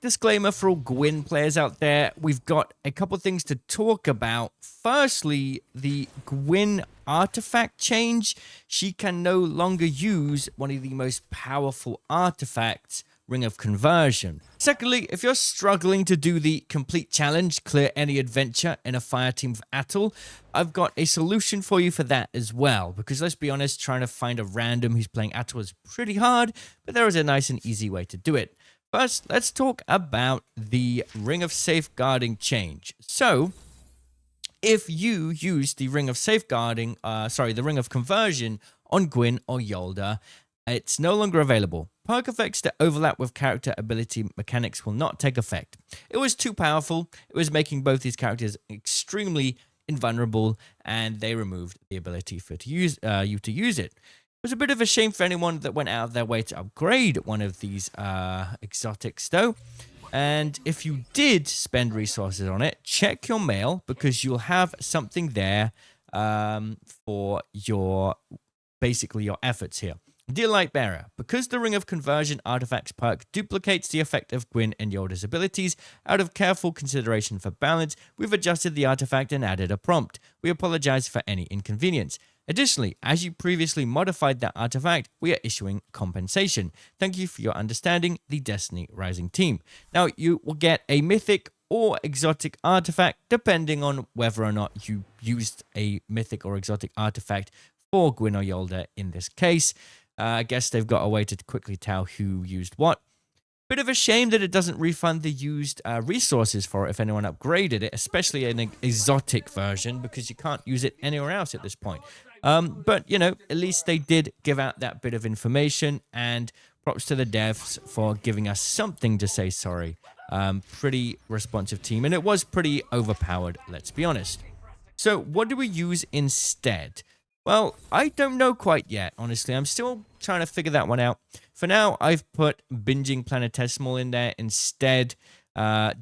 disclaimer for all Gwyn players out there. We've got a couple things to talk about. Firstly, the Gwyn artifact change. She can no longer use one of the most powerful artifacts, Ring of Conversion. Secondly, if you're struggling to do the complete challenge, clear any adventure in a Fireteam with Attal, I've got a solution for you for that as well. Because let's be honest, trying to find a random who's playing Attal is pretty hard, but there is a nice and easy way to do it. First, let's talk about the Ring of Safeguarding change. So, if you use the Ring of Safeguarding, the Ring of Conversion on Gwyn or Yolda, it's no longer available. Perk effects that overlap with character ability mechanics will not take effect. It was too powerful. It was making both these characters extremely invulnerable, and they removed the ability for you to use it. It was a bit of a shame for anyone that went out of their way to upgrade one of these exotics, though. And if you did spend resources on it, check your mail, because you'll have something there for your efforts here. Dear Lightbearer, because the Ring of Conversion artifacts perk duplicates the effect of Gwyn and Yolda's abilities, out of careful consideration for balance, we've adjusted the artifact and added a prompt. We apologize for any inconvenience. Additionally, as you previously modified that artifact, we are issuing compensation. Thank you for your understanding, the Destiny Rising team. Now, you will get a mythic or exotic artifact, depending on whether or not you used a mythic or exotic artifact for Gwyn or Yolda in this case. I guess they've got a way to quickly tell who used what. Bit of a shame that it doesn't refund the used resources for it if anyone upgraded it, especially an exotic version, because you can't use it anywhere else at this point. But, you know, at least they did give out that bit of information, and props to the devs for giving us something to say sorry. Pretty responsive team, and it was pretty overpowered, let's be honest. So what do we use instead? Well, I don't know quite yet, honestly. I'm still trying to figure that one out. For now, I've put Binging Planetesimal in there instead.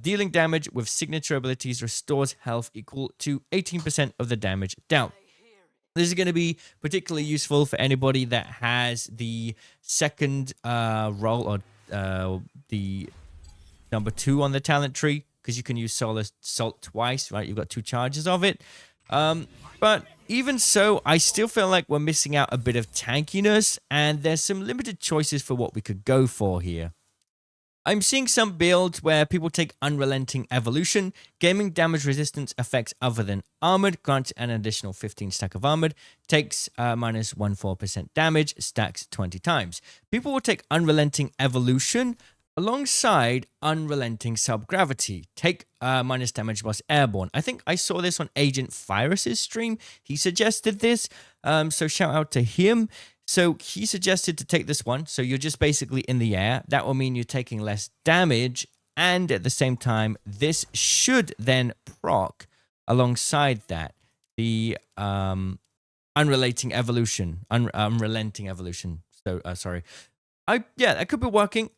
Dealing damage with signature abilities restores health equal to 18% of the damage dealt. This is going to be particularly useful for anybody that has the second role, or the number 2 on the talent tree, because you can use Solar Salt twice, right? You've got 2 charges of it. But even so, I still feel like we're missing out a bit of tankiness, and there's some limited choices for what we could go for here. I'm seeing some builds where people take Unrelenting Evolution. Gaming damage resistance effects other than armored grants an additional 15 stack of armored, takes minus 14% damage, stacks 20 times. People will take Unrelenting Evolution alongside Unrelenting Subgravity. Take minus damage whilst airborne. I think I saw this on Agent Virus's stream. He suggested this, so shout out to him. So he suggested to take this one. So you're just basically in the air. That will mean you're taking less damage, and at the same time, this should then proc alongside that the Unrelenting Evolution. Unrelenting Evolution. So sorry. That could be working.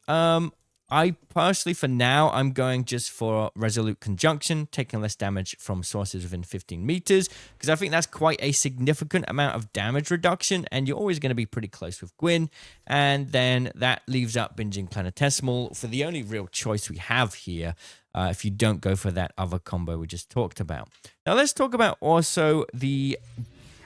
I personally, for now, I'm going just for Resolute Conjunction, taking less damage from sources within 15 meters, because I think that's quite a significant amount of damage reduction, and you're always going to be pretty close with Gwyn. And then that leaves up Binging Planetesimal for the only real choice we have here, if you don't go for that other combo we just talked about. Now, let's talk about also the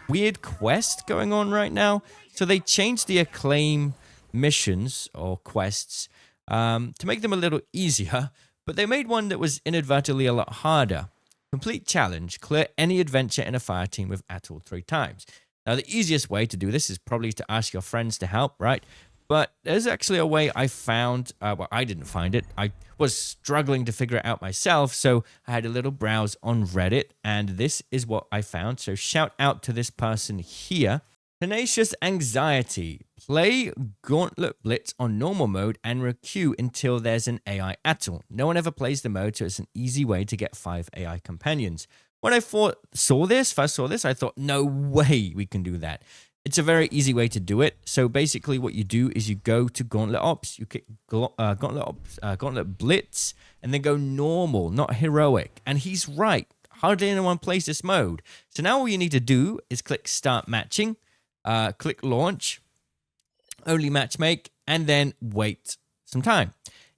weird quest going on right now. So they changed the Acclaim missions or quests to make them a little easier, but they made one that was inadvertently a lot harder. Complete challenge, clear any adventure in a Fireteam with Attal 3 times. Now, the easiest way to do this is probably to ask your friends to help, right? But there's actually a way I found, well, I didn't find it. I was struggling to figure it out myself, so I had a little browse on Reddit, and this is what I found. So shout out to this person here. Tenacious Anxiety. Play Gauntlet Blitz on normal mode and requeue until there's an AI Attal. No one ever plays the mode, so it's an easy way to get 5 AI companions. When I first saw this, I thought, no way we can do that. It's a very easy way to do it. So basically what you do is you go to Gauntlet Ops, you click Gauntlet Blitz, and then go normal, not heroic. And he's right. Hardly anyone plays this mode. So now all you need to do is click Start Matching, click Launch, only matchmake, and then wait some time.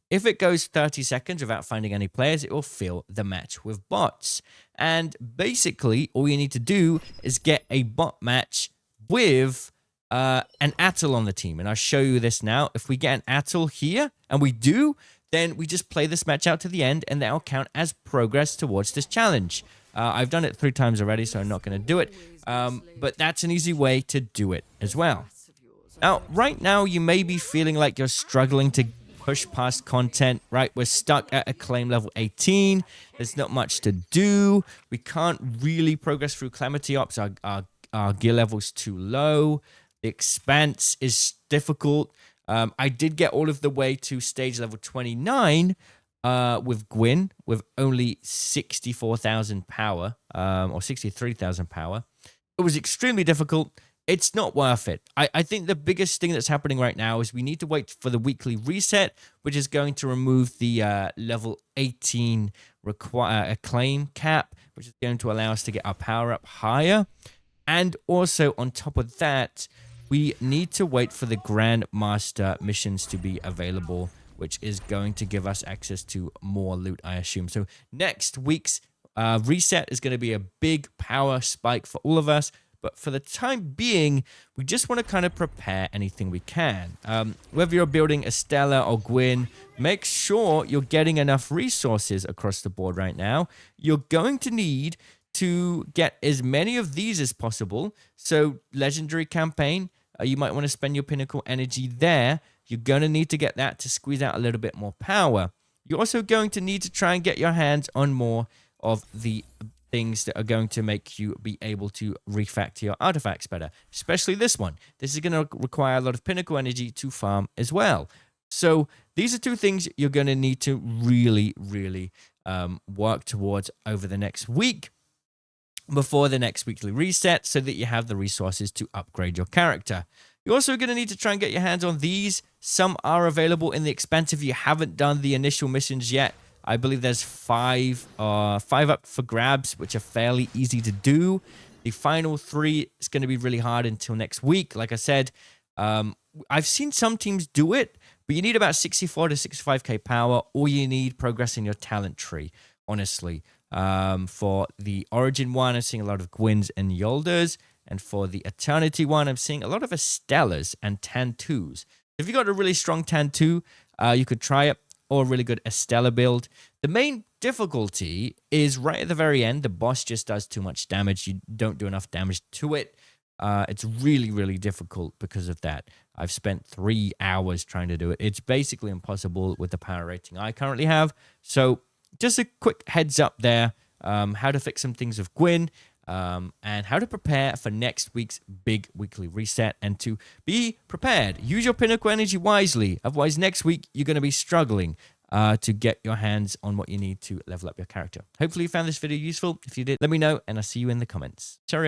If it goes 30 seconds without finding any players, it will fill the match with bots. And basically, all you need to do is get a bot match with an Attal on the team. And I'll show you this now. If we get an Attal here, and we do, then we just play this match out to the end, and that'll count as progress towards this challenge. I've done it 3 times already, so I'm not going to do it. But that's an easy way to do it as well. Now, right now, you may be feeling like you're struggling to push past content, right? We're stuck at Acclaim level 18. There's not much to do. We can't really progress through Calamity Ops. Our gear level's too low. The expanse is difficult. I did get all of the way to stage level 29 with Gwynn with only 64,000 power or 63,000 power. It was extremely difficult. It's not worth it. I think the biggest thing that's happening right now is we need to wait for the weekly reset, which is going to remove the level 18 Acclaim cap, which is going to allow us to get our power up higher. And also, on top of that, we need to wait for the Grandmaster missions to be available, which is going to give us access to more loot, I assume. So next week's reset is going to be a big power spike for all of us. But for the time being, we just want to kind of prepare anything we can. Whether you're building Estella or Gwyn, make sure you're getting enough resources across the board right now. You're going to need to get as many of these as possible. So legendary campaign, you might want to spend your pinnacle energy there. You're going to need to get that to squeeze out a little bit more power. You're also going to need to try and get your hands on more of the things that are going to make you be able to refactor your artifacts better, especially this one. This is going to require a lot of pinnacle energy to farm as well. So these are 2 things you're going to need to really, really work towards over the next week before the next weekly reset so that you have the resources to upgrade your character. You're also going to need to try and get your hands on these. Some are available in the expanse if you haven't done the initial missions yet. I believe there's 5 up for grabs, which are fairly easy to do. The final 3 is going to be really hard until next week. Like I said, I've seen some teams do it, but you need about 64 to 65k power, or you need progress in your talent tree, honestly. For the Origin one, I'm seeing a lot of Gwynns and Yolders, and for the Eternity one, I'm seeing a lot of Estellas and Tantus. If you got a really strong Tantu, you could try it, or a really good Estella build. The main difficulty is right at the very end. The boss just does too much damage. You don't do enough damage to it. It's really, really difficult because of that. I've spent 3 hours trying to do it. It's basically impossible with the power rating I currently have. So just a quick heads up there, how to fix some things with Gwyn, and how to prepare for next week's big weekly reset, and to be prepared. Use your pinnacle energy wisely. Otherwise, next week, you're going to be struggling to get your hands on what you need to level up your character. Hopefully, you found this video useful. If you did, let me know, and I'll see you in the comments. Cheerio.